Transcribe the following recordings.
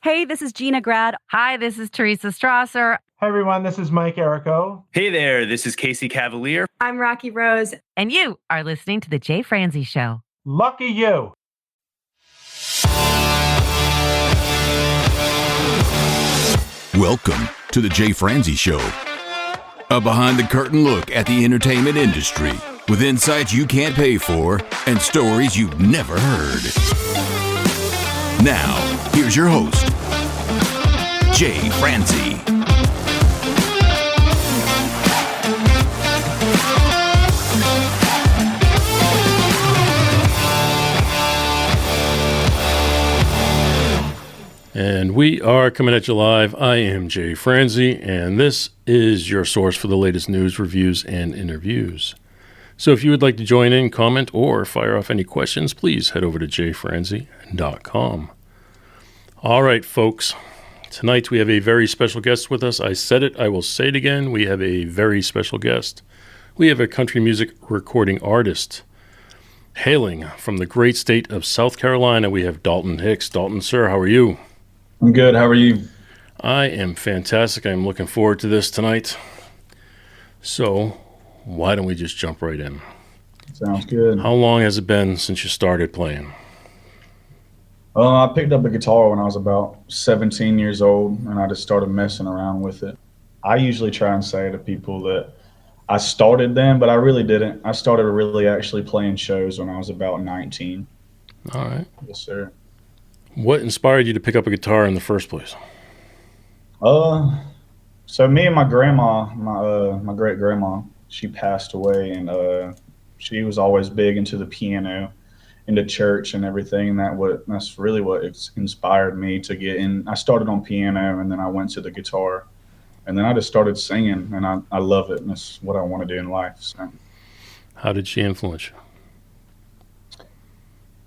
Hey, this is Gina Grad. Hi, this is Teresa Strasser. Hi, everyone. This is Mike Errico. Hey there, this is Casey Cavalier. I'm Rocky Rose. And you are listening to The Jay Franzi Show. Lucky you. Welcome to The Jay Franzi Show. A behind-the-curtain look at the entertainment industry with insights you can't pay for and stories you've never heard. Now, here's your host, Jay Franzi. And we are coming at you live. I am Jay Franzi, and this is your source for the latest news, reviews, and interviews. So if you would like to join in, comment, or fire off any questions, please head over to jayfranzi.com. All right, folks. Tonight we have a very special guest with us. I said it, I will say it again. We have a very special guest. We have a country music recording artist. Hailing from the great state of South Carolina, we have Dalton Hicks. Dalton, sir, how are you? I'm good. How are you? I am fantastic. I'm looking forward to this tonight. So, why don't we just jump right in? Sounds good. How long has it been since you started playing? I picked up a guitar when I was about 17 years old, and I just started messing around with it. I usually try and say to people that I started then, but I really didn't. I started really actually playing shows when I was about 19. All right. Yes, sir. What inspired you to pick up a guitar in the first place? So me and my grandma, my great grandma, she passed away, and she was always big into the piano, into church and everything. And that's really what inspired me to get in. I started on piano, and then I went to the guitar, and then I just started singing, and I love it, and it's what I want to do in life. So. How did she influence you?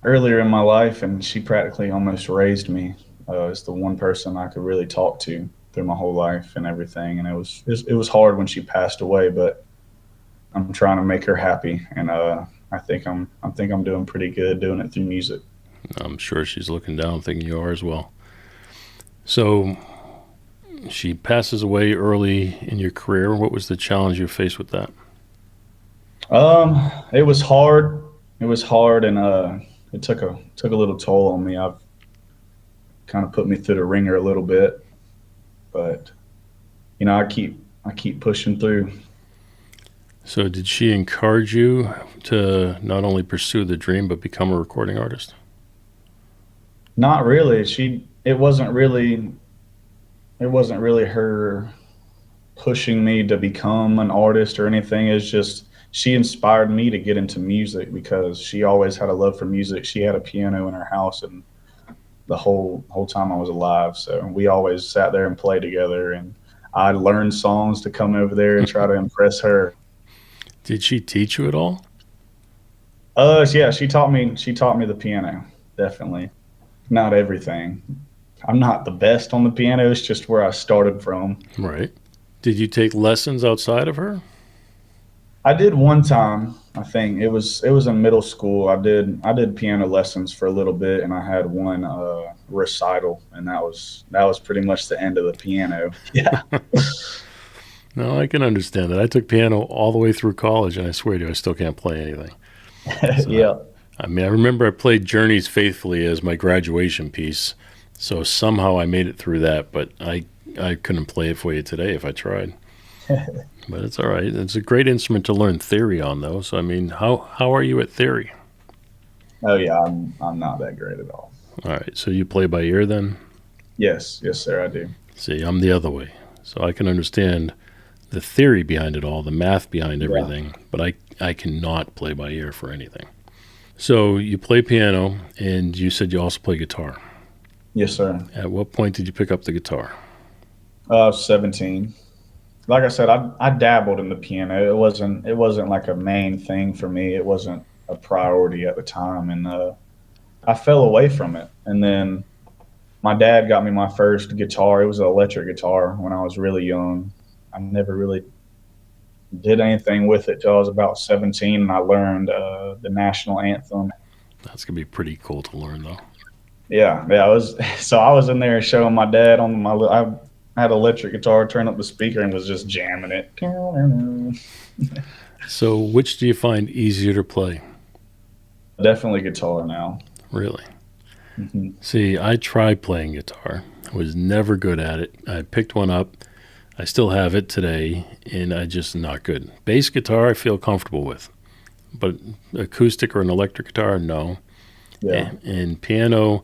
Earlier in my life, and she practically almost raised me. It's the one person I could really talk to through my whole life and everything. And it was hard when she passed away, but I'm trying to make her happy, and I think I'm doing pretty good doing it through music. I'm sure she's looking down, thinking you are as well. So she passes away early in your career. What was the challenge you faced with that? It was hard. And it took a little toll on me. I've kind of put me through the ringer a little bit, but I keep pushing through. So did she encourage you to not only pursue the dream but become a recording artist? Not really. It wasn't really her pushing me to become an artist or anything. It's just she inspired me to get into music because she always had a love for music. She had a piano in her house and the whole time I was alive. So we always sat there and played together, and I learned songs to come over there and try to impress her. Did she teach you at all? Yeah, she taught me the piano, definitely. Not everything. I'm not the best on the piano. It's just where I started from. Right. Did you take lessons outside of her? I did one time. I think it was in middle school. I did piano lessons for a little bit, and I had one recital, and that was pretty much the end of the piano. Yeah. No, I can understand that. I took piano all the way through college, and I swear to you, I still can't play anything. So, yeah. I remember I played Journeys Faithfully as my graduation piece, so somehow I made it through that, but I couldn't play it for you today if I tried. But it's all right. It's a great instrument to learn theory on, though. So, how are you at theory? Oh, yeah, I'm not that great at all. All right. So you play by ear then? Yes, sir, I do. See, I'm the other way. So I can understand the theory behind it all, the math behind everything, but I cannot play by ear for anything. So you play piano, and you said you also play guitar. Yes, sir. At what point did you pick up the guitar? 17. Like I said, I dabbled in the piano. It wasn't like a main thing for me. It wasn't a priority at the time, and I fell away from it. And then my dad got me my first guitar. It was an electric guitar when I was really young. I never really did anything with it till I was about 17, and I learned the national anthem. That's going to be pretty cool to learn, though. Yeah, I was. So I was in there showing my dad on my. I had an electric guitar, turned up the speaker, and was just jamming it. So, which do you find easier to play? Definitely guitar now. Really? Hmm. See, I tried playing guitar. I was never good at it. I picked one up. I still have it today, and I just not good. Bass guitar, I feel comfortable with, but acoustic or an electric guitar, no. Yeah, And piano,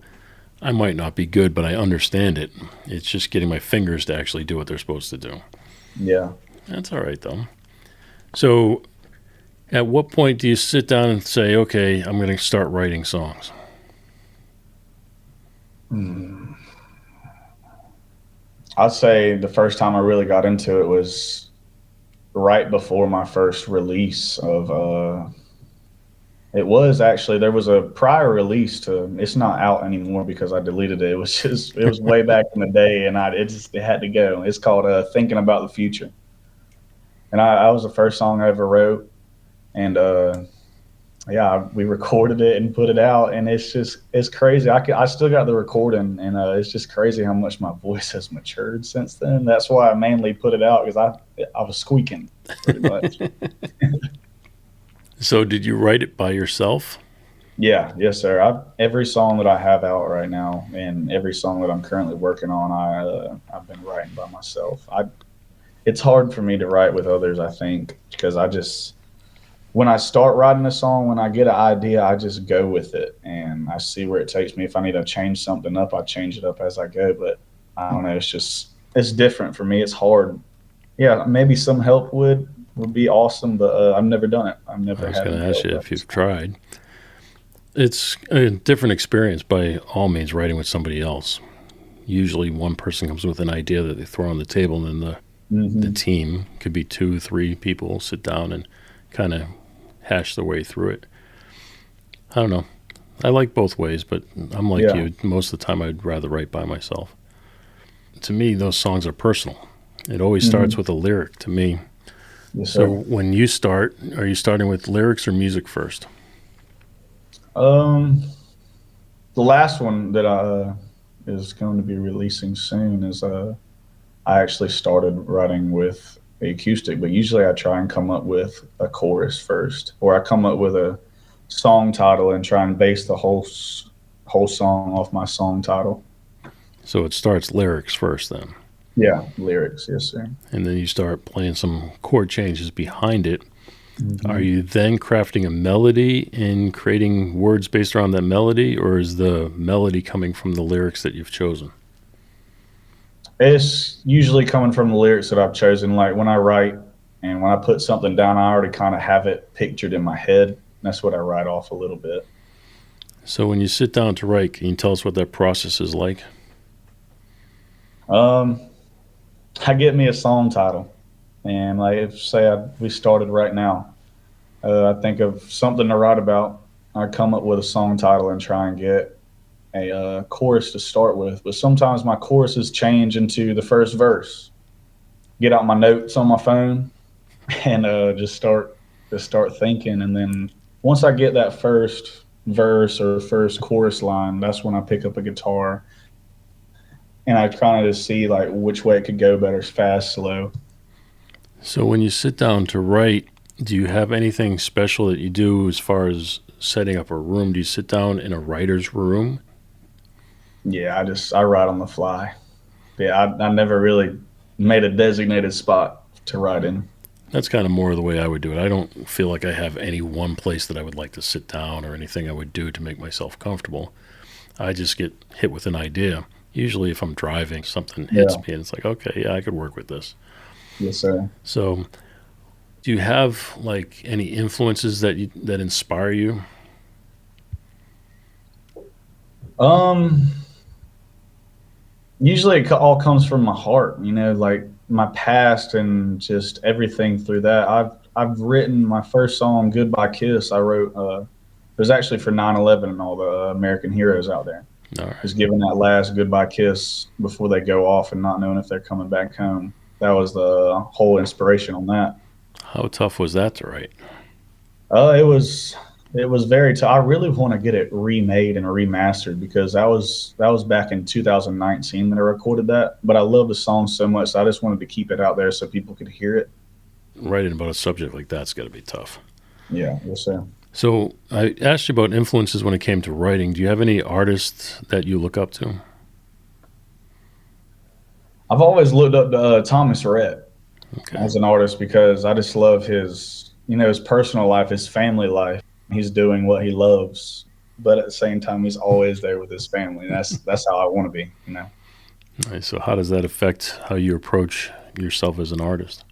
I might not be good, but I understand it. It's just getting my fingers to actually do what they're supposed to do. yeah. That's all right, though. So, at what point do you sit down and say, okay, I'm going to start writing songs? I'd say the first time I really got into it was right before my first release of. It was actually there was a prior release to. It's not out anymore because I deleted it. It was way back in the day, and it had to go. It's called "Thinking About the Future," and I was the first song I ever wrote, and yeah, we recorded it and put it out, and it's crazy. I still got the recording, and it's just crazy how much my voice has matured since then. That's why I mainly put it out because I was squeaking pretty much. So, did you write it by yourself? Yeah, yes, sir. Every song that I have out right now, and every song that I'm currently working on, I've been writing by myself. It's hard for me to write with others, I think, because when I start writing a song, when I get an idea, I just go with it and I see where it takes me. If I need to change something up, I change it up as I go. But I don't know. It's different for me. It's hard. Yeah, maybe some help would be awesome, but I've never done it. I've never I was had going to any ask help. you if you've tried. It's a different experience by all means writing with somebody else. Usually one person comes with an idea that they throw on the table, and then the team could be 2, 3 people sit down and kind of hash their way through it. I don't know. I like both ways, but I'm like Yeah. you. Most of the time I'd rather write by myself. To me, those songs are personal. It always starts with a lyric to me. Yes, So sir. when you start, are you starting with lyrics or music first? The last one that I is going to be releasing soon is I actually started writing with the acoustic, but usually I try and come up with a chorus first, or I come up with a song title and try and base the whole song off my song title. So it starts lyrics first then. Yeah, lyrics, yes, sir. And then you start playing some chord changes behind it. Are you then crafting a melody and creating words based around that melody, or is the melody coming from the lyrics that you've chosen? It's usually coming from the lyrics that I've chosen. Like when I write and when I put something down, I already kind of have it pictured in my head. That's what I write off a little bit. So when you sit down to write, can you tell us what that process is like? I get me a song title, and like if we started right now, I think of something to write about. I come up with a song title and try and get a chorus to start with. But sometimes my choruses change into the first verse. Get out my notes on my phone and just start thinking, and then once I get that first verse or first chorus line, that's when I pick up a guitar and I kind of just see like which way it could go better, fast, slow. So when you sit down to write, do you have anything special that you do as far as setting up a room? Do you sit down in a writer's room? Yeah, I write on the fly. Yeah, I never really made a designated spot to write in. That's kind of more the way I would do it. I don't feel like I have any one place that I would like to sit down or anything I would do to make myself comfortable. I just get hit with an idea. Usually if I'm driving, something hits me and it's like, okay, yeah, I could work with this. Yes, sir. So do you have like any influences that inspire you? Usually it all comes from my heart, like my past and just everything through that. I've written my first song, "Goodbye Kiss." I wrote. It was actually for 9/11 and all the American heroes out there. All right. Just giving that last goodbye kiss before they go off and not knowing if they're coming back home. That was the whole inspiration on that. How tough was that to write? It was It was very. I really want to get it remade and remastered because that was back in 2019 that I recorded that. But I love the song so much, so I just wanted to keep it out there so people could hear it. Writing about a subject like that's got to be tough. Yeah, yes, sir. So I asked you about influences when it came to writing. Do you have any artists that you look up to? I've always looked up to Thomas Rhett Okay. as an artist because I just love his personal life, his family life. He's doing what he loves, but at the same time, he's always there with his family. That's how I want to be. Nice. So how does that affect how you approach yourself as an artist?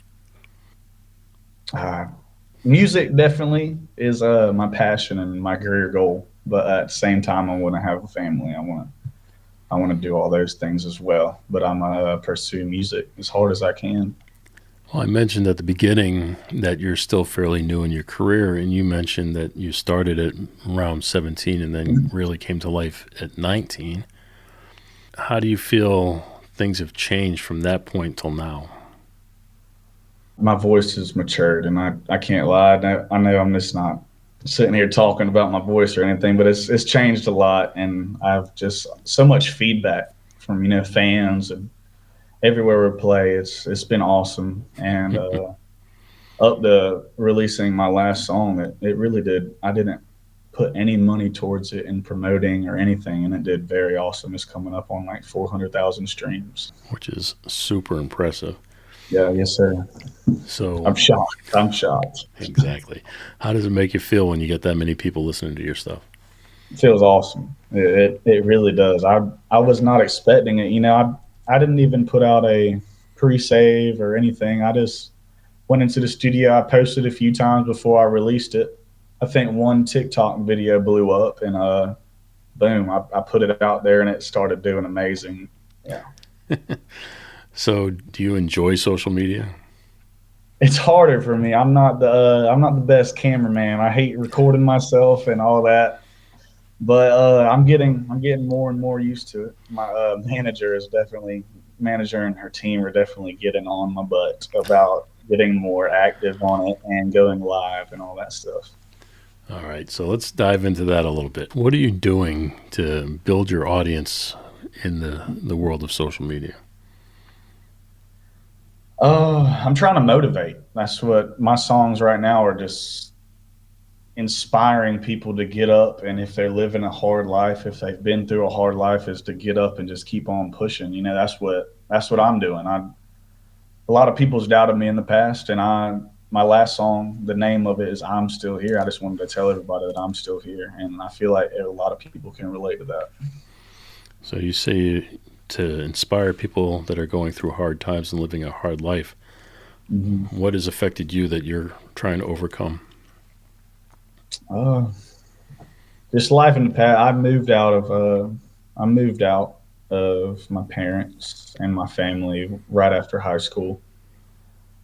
Uh, Music definitely is my passion and my career goal, but at the same time, I want to have a family. I want to do all those things as well. But I'm gonna pursue music as hard as I can. Well, I mentioned at the beginning that you're still fairly new in your career, and you mentioned that you started at around 17 and then really came to life at 19. How do you feel things have changed from that point till now? My voice has matured, and I can't lie. I know I'm just not sitting here talking about my voice or anything, but it's changed a lot, and I've just so much feedback from fans and everywhere we play. It's been awesome, and up to releasing my last song, it really did. I didn't put any money towards it in promoting or anything, and it did very awesome. It's coming up on like 400,000 streams. Which is super impressive. Yeah, yes, sir. So I'm shocked. I'm shocked. exactly. How does it make you feel when you get that many people listening to your stuff? It feels awesome. It really does. I was not expecting it. I didn't even put out a pre-save or anything. I just went into the studio. I posted a few times before I released it. I think one TikTok video blew up, and boom, I put it out there, and it started doing amazing. Yeah. So do you enjoy social media? It's harder for me. I'm not the best cameraman. I hate recording myself and all that. But I'm getting more and more used to it. My manager and her team are definitely getting on my butt about getting more active on it and going live and all that stuff. All right, so let's dive into that a little bit. What are you doing to build your audience in the world of social media? I'm trying to motivate. That's what my songs right now are, just inspiring people to get up. And if they're living a hard life, if they've been through a hard life, is to get up and just keep on pushing. That's what I'm doing. A lot of people's doubted me in the past, and my last song, the name of it is "I'm Still Here." I just wanted to tell everybody that I'm still here, and I feel like a lot of people can relate to that. So you say to inspire people that are going through hard times and living a hard life. Mm-hmm. What has affected you that you're trying to overcome? Just life in the past. I moved out of my parents and my family right after high school,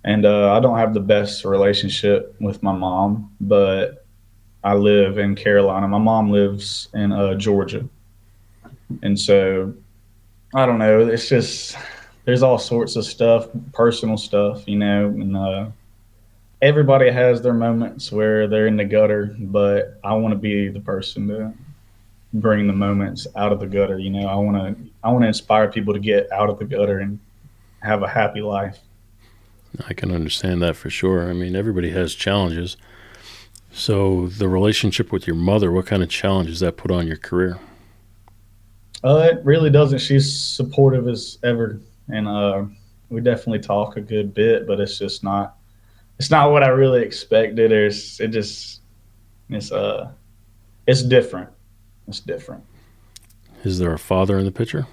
and I don't have the best relationship with my mom, but I live in Carolina. My mom lives in Georgia, and so I don't know. It's just there's all sorts of stuff, personal stuff, and everybody has their moments where they're in the gutter, but I want to be the person to bring the moments out of the gutter. I want to inspire people to get out of the gutter and have a happy life. I can understand that for sure. I mean, everybody has challenges. So the relationship with your mother, what kind of challenges that put on your career? It really doesn't. She's supportive as ever, and we definitely talk a good bit, but it's just not. It's not what I really expected. It's different. It's different. Is there a father in the picture?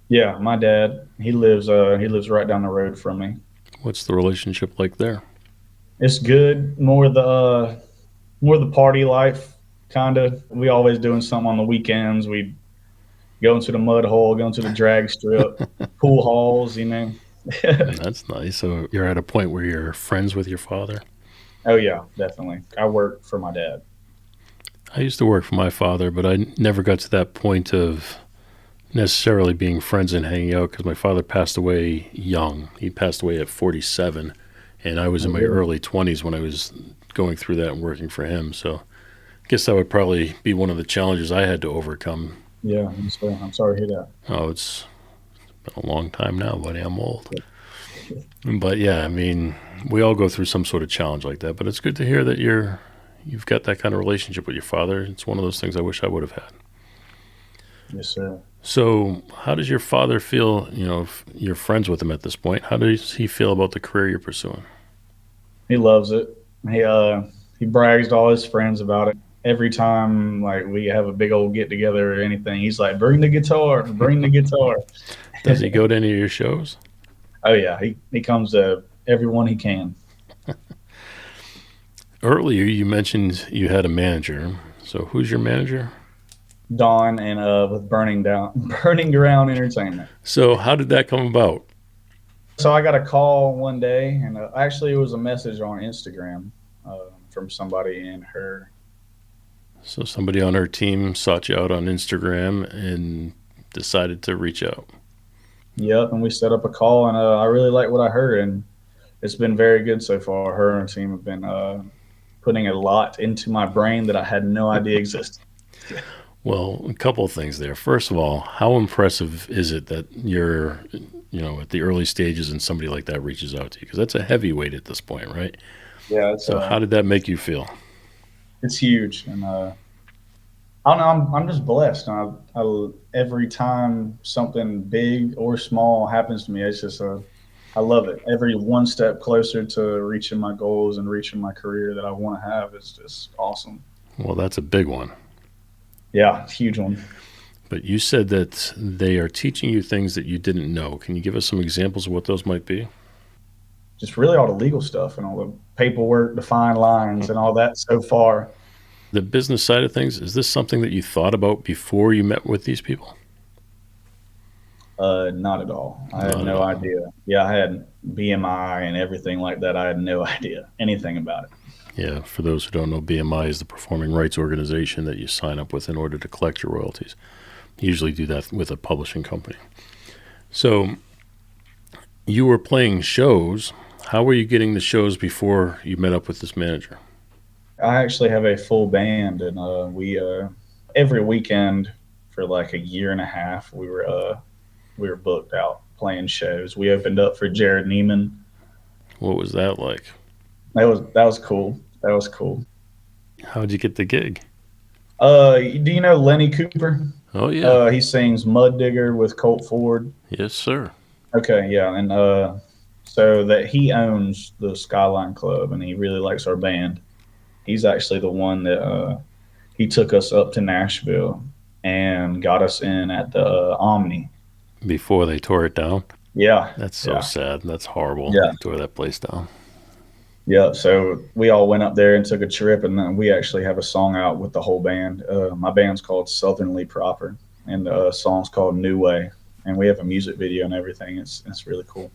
Yeah, my dad. He lives right down the road from me. What's the relationship like there? It's good. More the party life, kind of. We always doing something on the weekends. We go into the mud hole, go into the drag strip, pool halls. That's nice. So you're at a point where you're friends with your father? Oh yeah, definitely. I work for my dad. I used to work for my father, but I never got to that point of necessarily being friends and hanging out because my father passed away young. He passed away at 47, and I was in my early 20s when I was going through that and working for him. So Guess that would probably be one of the challenges I had to overcome. Yeah, I'm sorry to hear that. Oh, it's been a long time now, buddy. I'm old. But yeah, I mean, we all go through some sort of challenge like that. But it's good to hear that you've got that kind of relationship with your father. It's one of those things I wish I would have had. Yes, sir. So, how does your father feel? You know, if you're friends with him at this point, how does he feel about the career you're pursuing? He loves it. He brags to all his friends about it. Every time, like, we have a big old get together or anything, he's like, "Bring the guitar, bring the guitar." Does he go to any of your shows? Oh yeah, he comes to every one he can. Earlier, you mentioned you had a manager. So, who's your manager? Dawn and with Burning Ground Entertainment. So, how did that come about? So I got a call one day, and actually it was a message on Instagram from somebody in her. So, somebody on her team sought you out on Instagram and decided to reach out. Yep, and we set up a call, and I really like what I heard, and it's been very good so far. Her and her team have been putting a lot into my brain that I had no idea existed. Well, a couple of things there. First of all, how impressive is it that you're, at the early stages and somebody like that reaches out to you? Because that's a heavyweight at this point, right? Yeah. So how did that make you feel? It's huge, and I don't know. I'm just blessed. Every time something big or small happens to me, it's just I love it. Every one step closer to reaching my goals and reaching my career that I want to have is just awesome. Well, that's a big one. Yeah, it's a huge one. But you said that they are teaching you things that you didn't know. Can you give us some examples of what those might be? Just really all the legal stuff and all the paperwork, the fine lines, and all that so far. The business side of things, is this something that you thought about before you met with these people? Not at all. I had no idea. Yeah, I had BMI and everything like that. I had no idea anything about it. Yeah, for those who don't know, BMI is the performing rights organization that you sign up with in order to collect your royalties. You usually do that with a publishing company. So you were playing shows. How were you getting the shows before you met up with this manager? I actually have a full band, and we every weekend for like a year and a half we were booked out playing shows. We opened up for Jared Neiman. What was that like? That was cool. That was cool. How'd you get the gig? Do you know Lenny Cooper? Oh yeah. He sings Mud Digger with Colt Ford. Yes, sir. Okay, yeah, and so that he owns the Skyline Club, and he really likes our band. He's actually the one that he took us up to Nashville and got us in at the Omni. Before they tore it down? Yeah. That's so sad. That's horrible. Yeah. They tore that place down. Yeah, so we all went up there and took a trip, and then we actually have a song out with the whole band. My band's called Southernly Proper, and the song's called New Way, and we have a music video and everything. It's really cool.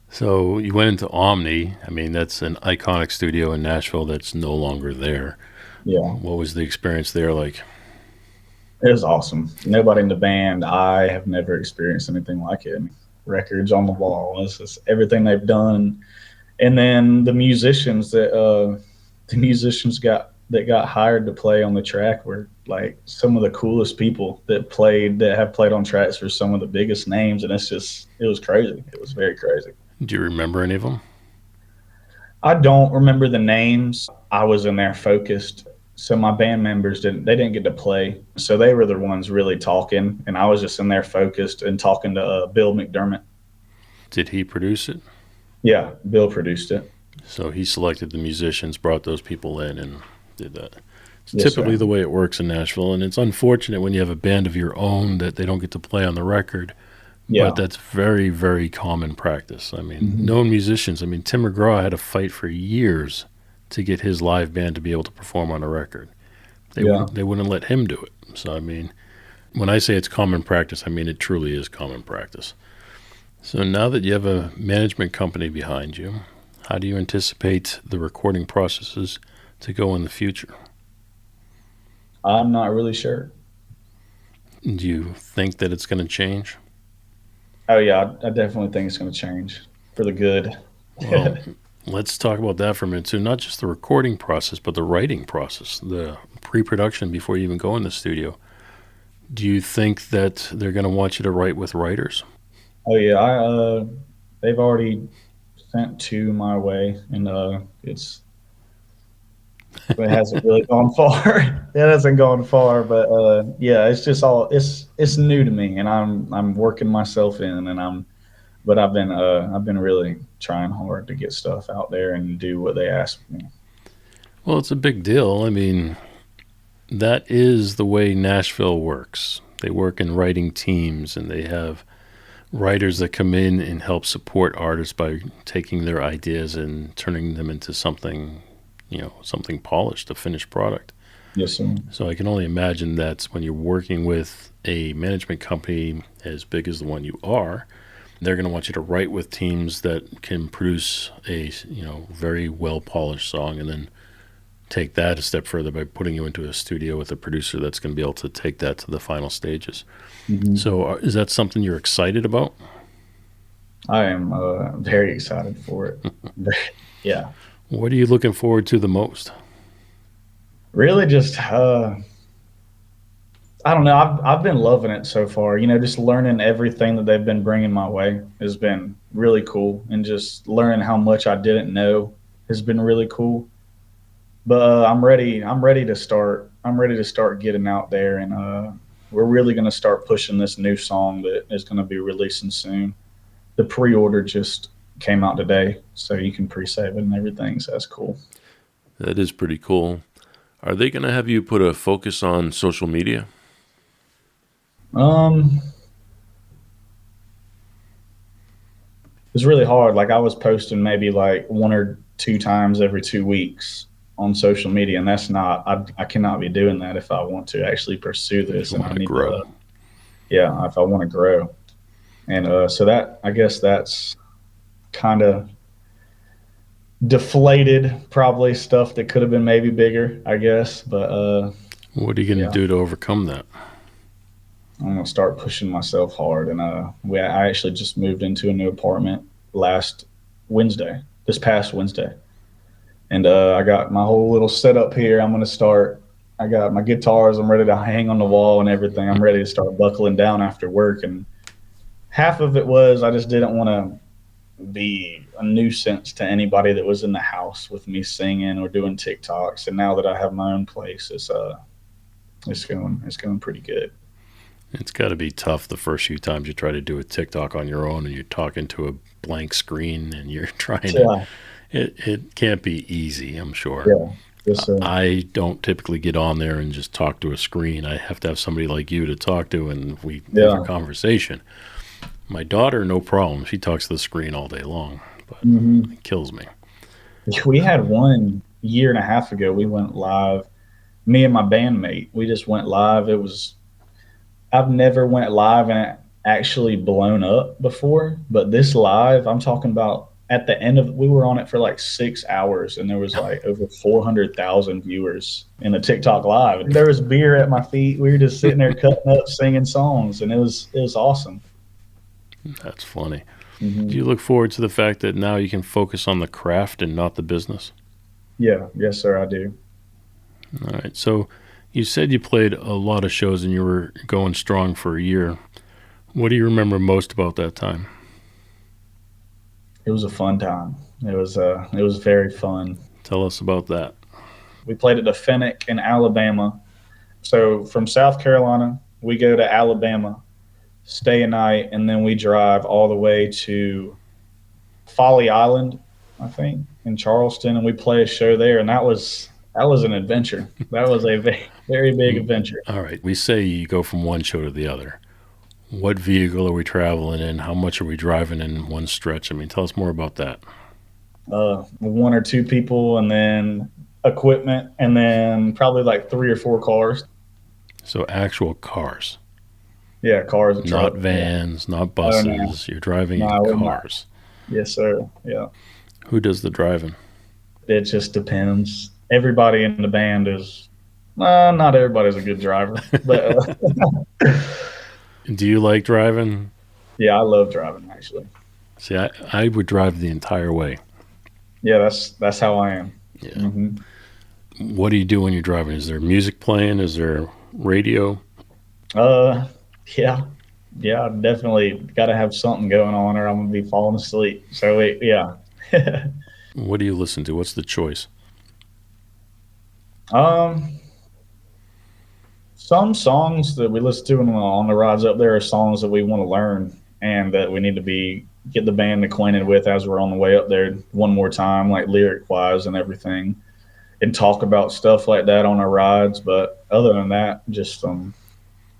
So you went into Omni. I mean, that's an iconic studio in Nashville that's no longer there. Yeah. What was the experience there like? It was awesome. Nobody in the band, I have never experienced anything like it. Records on the wall. It's just everything they've done. And then the musicians that got hired to play on the track were like some of the coolest people that have played on tracks for some of the biggest names. And it was crazy. It was very crazy. Do you remember any of them? I don't remember the names. I was in there focused. So my band members didn't get to play. So they were the ones really talking. And I was just in there focused and talking to Bill McDermott. Did he produce it? Yeah, Bill produced it. So he selected the musicians, brought those people in, and did that. It's Yes, typically sir. the way it works in Nashville, and it's unfortunate when you have a band of your own that they don't get to play on the record. Yeah. But that's very, very common practice. I mean, known musicians. I mean, Tim McGraw had to fight for years to get his live band to be able to perform on a record. They wouldn't let him do it. So, I mean, when I say it's common practice, I mean it truly is common practice. So now that you have a management company behind you, how do you anticipate the recording processes to go in the future? I'm not really sure. Do you think that it's going to change? Oh, yeah, I definitely think it's going to change for the good. Well, let's talk about that for a minute too. Not just the recording process, but the writing process, the pre-production before you even go in the studio. Do you think that they're going to want you to write with writers? Oh yeah, they've already sent 2 my way, and it hasn't really gone far. It hasn't gone far, but yeah, it's just it's new to me, and I'm working myself in, but I've been really trying hard to get stuff out there and do what they ask me. Well, it's a big deal. I mean, that is the way Nashville works. They work in writing teams, and they have writers that come in and help support artists by taking their ideas and turning them into something, something polished, a finished product. Yes, sir. So I can only imagine that when you're working with a management company as big as the one you are, they're going to want you to write with teams that can produce a very well polished song, and then take that a step further by putting you into a studio with a producer that's going to be able to take that to the final stages. Mm-hmm. So is that something you're excited about? I am very excited for it. Yeah. What are you looking forward to the most? Really just I don't know. I've been loving it so far. Just learning everything that they've been bringing my way has been really cool, and just learning how much I didn't know has been really cool. But I'm ready. I'm ready to start. I'm ready to start getting out there, and we're really going to start pushing this new song that is going to be releasing soon. The pre-order just came out today, so you can pre-save it and everything. So that's cool. That is pretty cool. Are they going to have you put a focus on social media? It's really hard. Like, I was posting maybe like 1 or 2 times every 2 weeks on social media, and that's not. I cannot be doing that if I want to actually pursue this. And I need to grow. Yeah, if I want to grow, and so that, I guess that's kind of deflated probably stuff that could have been maybe bigger, I guess. But what are you going to do to overcome that? I'm going to start pushing myself hard. And I actually just moved into a new apartment this past Wednesday. And I got my whole little setup here. I'm going to start. I got my guitars. I'm ready to hang on the wall and everything. I'm ready to start buckling down after work. And half of it was I just didn't want to be a nuisance to anybody that was in the house with me singing or doing TikToks. And now that I have my own place, it's going pretty good. It's got to be tough the first few times you try to do a TikTok on your own and you're talking to a blank screen and you're trying to. It can't be easy, I'm sure. Yeah. Yes, I don't typically get on there and just talk to a screen. I have to have somebody like you to talk to, and we have a conversation. My daughter, no problem. She talks to the screen all day long, but it kills me. We had 1 year and a half ago, we went live. Me and my bandmate, we just went live. I've never went live and actually blown up before, but this live, I'm talking about at the end of, we were on it for like 6 hours, and there was like over 400,000 viewers in a TikTok live. There was beer at my feet. We were just sitting there cutting up, singing songs, and it was awesome. That's funny. Mm-hmm. Do you look forward to the fact that now you can focus on the craft and not the business? Yeah. Yes, sir, I do. All right. So you said you played a lot of shows and you were going strong for a year. What do you remember most about that time? It was a fun time. It was very fun. Tell us about that. We played at the Fennec in Alabama. So from South Carolina, we go to Alabama, stay a night, and then we drive all the way to Folly Island, I think, in Charleston, and we play a show there. And that was an adventure. That was a very, very big adventure. All right. We say you go from one show to the other. What vehicle are we traveling in? How much are we driving in one stretch? I mean, tell us more about that. 1 or 2 people, and then equipment, and then probably like 3 or 4 cars. So actual cars. Yeah, cars. Not vans, not buses. Oh, no. You're driving in cars. Yes, sir. Yeah. Who does the driving? It just depends. Everybody in the band is, not everybody's a good driver, but. Do you like driving? Yeah, I love driving, actually. See, I would drive the entire way. Yeah, that's how I am. Yeah. hmm What do you do when you're driving? Is there music playing? Is there radio? Uh, yeah, yeah, definitely got to have something going on, or I'm gonna be falling asleep. So yeah. What do you listen to? What's the choice? um, some songs that we listen to on the rides up there are songs that we want to learn and that we need to be get the band acquainted with as we're on the way up there one more time, like lyric wise and everything, and talk about stuff like that on our rides. But other than that, just some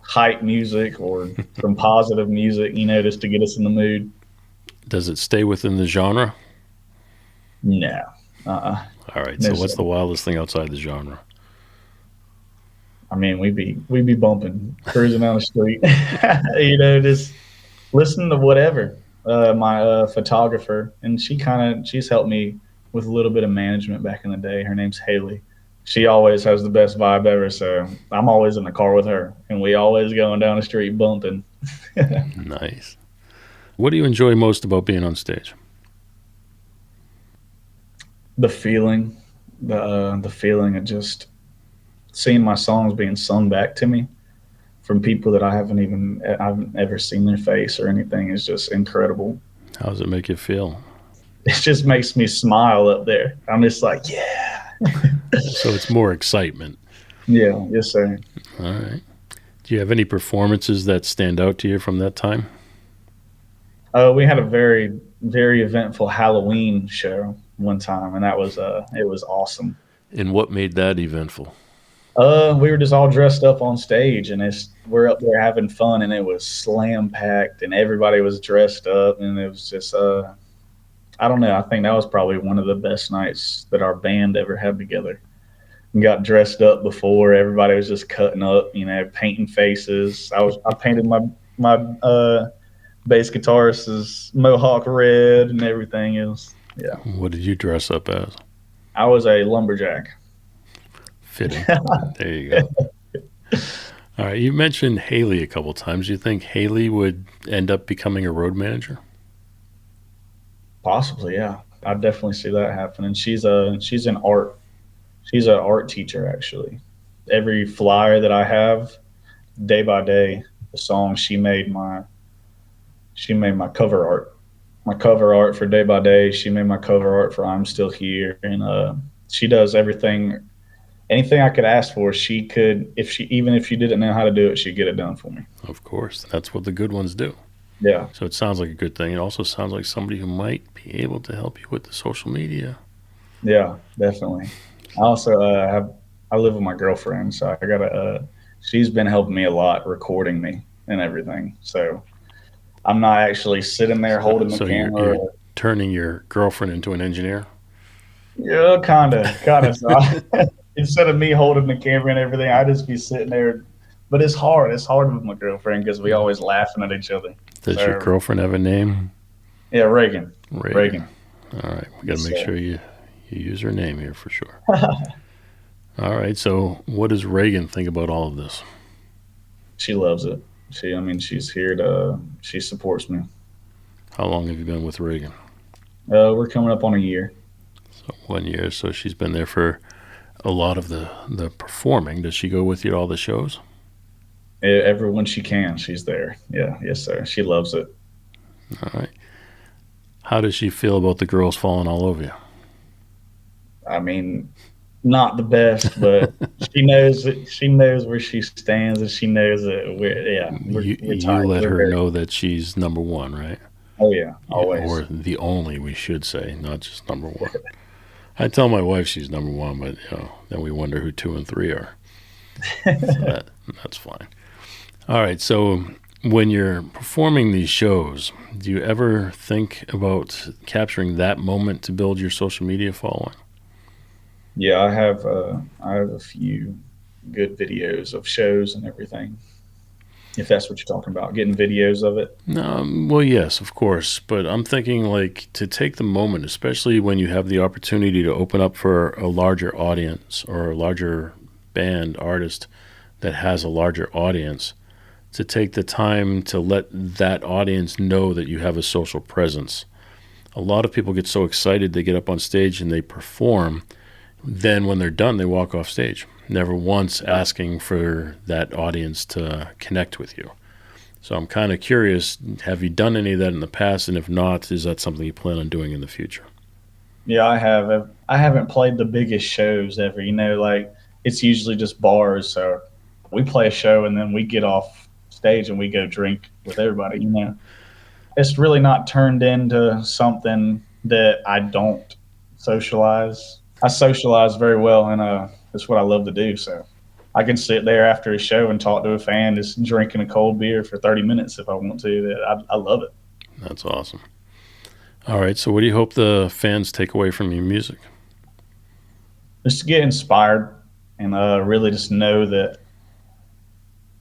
hype music or some positive music, just to get us in the mood. Does it stay within the genre? No. Uh-uh. All right. No, So what's sir. the wildest thing outside the genre? I mean, we be bumping, cruising down the street, just listening to whatever. My photographer, and she's helped me with a little bit of management back in the day. Her name's Haley. She always has the best vibe ever, so I'm always in the car with her, and we always going down the street bumping. Nice. What do you enjoy most about being on stage? The feeling, the feeling of just seeing my songs being sung back to me from people that I haven't ever seen their face or anything is just incredible. How does it make you feel? It just makes me smile up there. I'm just like, yeah, So it's more excitement. yeah, yes, sir. All right. Do you have any performances that stand out to you from that time? We had a very, very eventful Halloween show one time, and that was it was awesome. And what made that eventful? We were just all dressed up on stage, and we're up there having fun, and it was slam packed, and everybody was dressed up, and it was just I don't know. I think that was probably one of the best nights that our band ever had together. We got dressed up before everybody was just cutting up, painting faces. I painted my bass guitarist's mohawk red and everything else. Yeah, What did you dress up as? I was a lumberjack. Fitting. There you go. All right. You mentioned Haley a couple times. Do you think Haley would end up becoming a road manager? Possibly, yeah. I definitely see that happening. She's an art. She's an art teacher actually. Every flyer that I have, day by day, the song she made my cover art. My cover art for Day by Day. She made my cover art for I'm Still Here, and she does everything. Anything I could ask for, she could. If she didn't know how to do it, she'd get it done for me. Of course. That's what the good ones do. Yeah, So it sounds like a good thing. It also sounds like somebody who might be able to help you with the social media. yeah, definitely. I also I live with my girlfriend, so I gotta. She's been helping me a lot, recording me and everything. So I'm not actually sitting there holding the So camera. you're turning your girlfriend into an engineer? Yeah, kind of. So instead of me holding the camera and everything, I just be sitting there. But it's hard. It's hard with my girlfriend because we always laughing at each other. Does So, your girlfriend have a name? Yeah, Reagan. Reagan. Reagan. All right. We got to Yes, make sir. sure you use her name here for sure. All right. So what does Reagan think about all of this? She loves it. She's here she supports me. How long have you been with Reagan? We're coming up on a year. So 1 year. So she's been there for a lot of the performing. Does she go with you to all the shows? Every when she can, she's there. Yeah, yes, sir. She loves it. All right. How does she feel about the girls falling all over you? I mean, not the best, but she knows it. She knows where she stands, and she knows that we're tight. You let We're her very- know that she's number one, right? Oh yeah, always. Or the only, we should say, not just number one. I tell my wife she's number one, but then we wonder who 2 and 3 are. So that's fine. All right. So when you're performing these shows, do you ever think about capturing that moment to build your social media following? Yeah, I have a few good videos of shows and everything. If that's what you're talking about, getting videos of it. Well, yes, of course. But I'm thinking like to take the moment, especially when you have the opportunity to open up for a larger audience or a larger band artist that has a larger audience, to take the time to let that audience know that you have a social presence a lot of people get so excited they get up on stage and they perform. Then when they're done, they walk off stage, never once asking for that audience to connect with you. So I'm kind of curious, have you done any of that in the past? And if not, is that something you plan on doing in the future? Yeah, I have. I haven't played the biggest shows ever. Like it's usually just bars. So we play a show and then we get off stage and we go drink with everybody. It's really not turned into something that I don't socialize. I socialize very well, and that's what I love to do. So I can sit there after a show and talk to a fan just drinking a cold beer for 30 minutes if I want to. I love it. That's awesome. All right, so what do you hope the fans take away from your music? Just to get inspired and really just know that,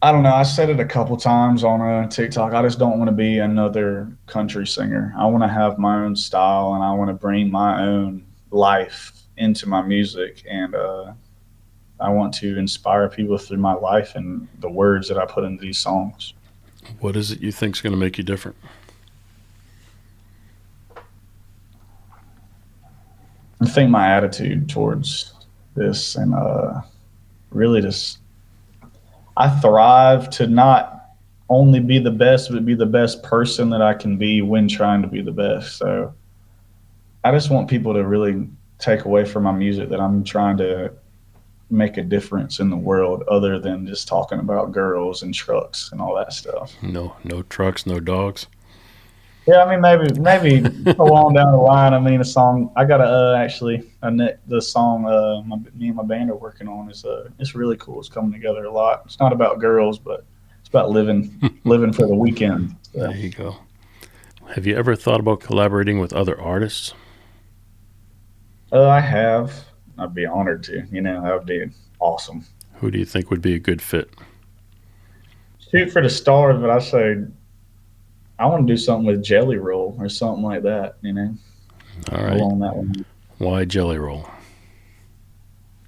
I don't know, I said it a couple times on TikTok, I just don't want to be another country singer. I want to have my own style, and I want to bring my own life into my music, and I want to inspire people through my life and the words that I put into these songs. What is it you think is going to make you different? I think my attitude towards this, and really just, I thrive to not only be the best, but be the best person that I can be when trying to be the best. So I just want people to really take away from my music that I'm trying to make a difference in the world, other than just talking about girls and trucks and all that stuff. No trucks, no dogs. Yeah, I mean, maybe go on down the line. I mean, a song I got the song me and my band are working on is it's really cool. It's coming together a lot. It's not about girls, but it's about living for the weekend. So. There you go. Have you ever thought about collaborating with other artists? I have. I'd be honored to. That would be awesome. Who do you think would be a good fit? Shoot for the stars, but I say I want to do something with Jelly Roll or something like that. All right. Along that one. Why Jelly Roll?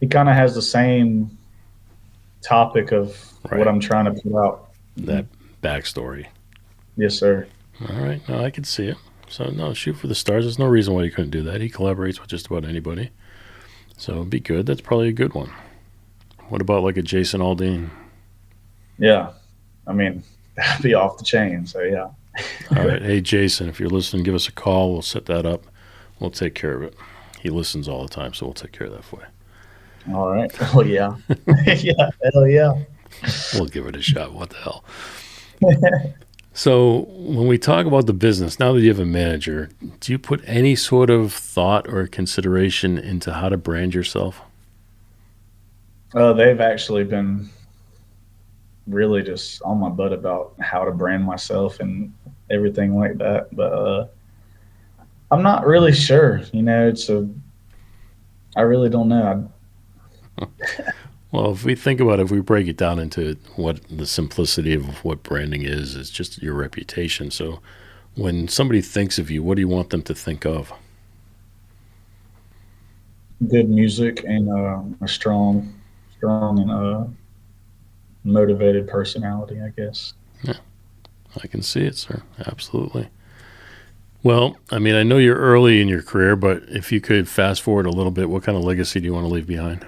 He kind of has the same topic of what I'm trying to put out. That backstory. Yes, sir. All right. No, I can see it. So, no, Shoot for the Stars. There's no reason why you couldn't do that. He collaborates with just about anybody. So it'd be good. That's probably a good one. What about like a Jason Aldean? Yeah. I mean, that'd be off the chain. So, yeah. All right. Hey, Jason, if you're listening, give us a call. We'll set that up. We'll take care of it. He listens all the time, so we'll take care of that for you. All right. Oh, yeah. Yeah. Hell yeah. We'll give it a shot. What the hell? So when we talk about the business, now that you have a manager, do you put any sort of thought or consideration into how to brand yourself? They've actually been really just on my butt about how to brand myself and everything like that. But I'm not really sure. I really don't know. Well, if we think about it, if we break it down into what the simplicity of what branding is, it's just your reputation. So when somebody thinks of you, what do you want them to think of? Good music and a strong and motivated personality, I guess. Yeah, I can see it, sir. Absolutely. Well, I mean, I know you're early in your career, but if you could fast forward a little bit, what kind of legacy do you want to leave behind?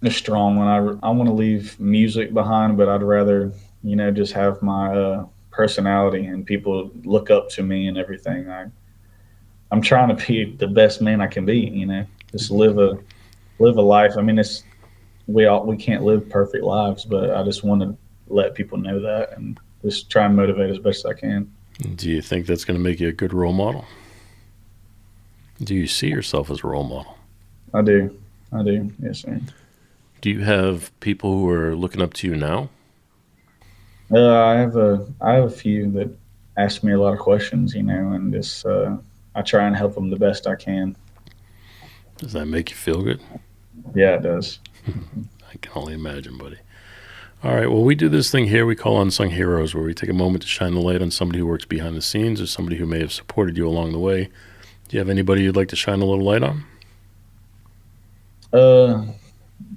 A strong one. I want to leave music behind, but I'd rather, just have my personality and people look up to me and everything. I'm trying to be the best man I can be, just live a life. I mean, we can't live perfect lives, but I just want to let people know that and just try and motivate as best as I can. Do you think that's going to make you a good role model? Do you see yourself as a role model? I do. Yes, sir. Do you have people who are looking up to you now? I have a few that ask me a lot of questions, and just I try and help them the best I can. Does that make you feel good? Yeah, it does. I can only imagine, buddy. All right, well, we do this thing here we call Unsung Heroes, where we take a moment to shine the light on somebody who works behind the scenes or somebody who may have supported you along the way. Do you have anybody you'd like to shine a little light on?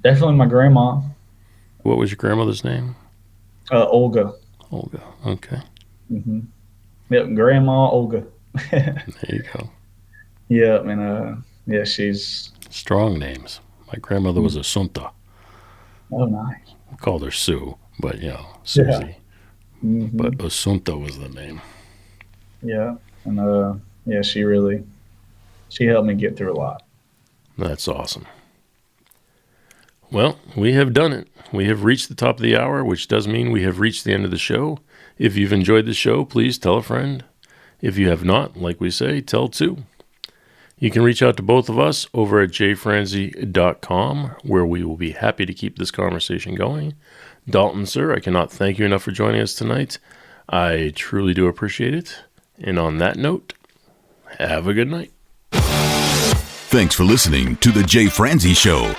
Definitely my grandma. What was your grandmother's name? Olga. Olga, okay. Mm-hmm. Yep, Grandma Olga. There you go. Yeah, and yeah, she's Strong names. My grandmother was Asunta. oh nice. We called her Sue, but Susie. Yeah. Mm-hmm. But Asunta was the name. Yeah, and yeah, she helped me get through a lot. That's awesome. Well, we have done it. We have reached the top of the hour, which does mean we have reached the end of the show. If you've enjoyed the show, please tell a friend. If you have not, like we say, tell two. You can reach out to both of us over at jfranzi.com, where we will be happy to keep this conversation going. Dalton, sir, I cannot thank you enough for joining us tonight. I truly do appreciate it. And on that note, have a good night. Thanks for listening to The Jay Franzi Show.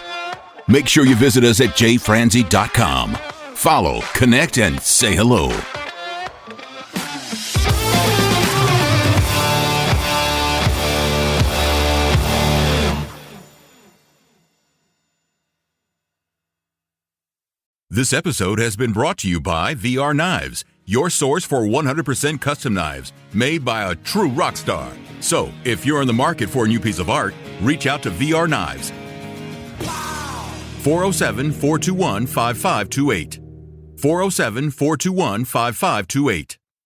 Make sure you visit us at jfranzi.com. Follow, connect, and say hello. This episode has been brought to you by VR Knives, your source for 100% custom knives made by a true rock star. So, if you're in the market for a new piece of art, reach out to VR Knives. 407-421-5528. 407-421-5528.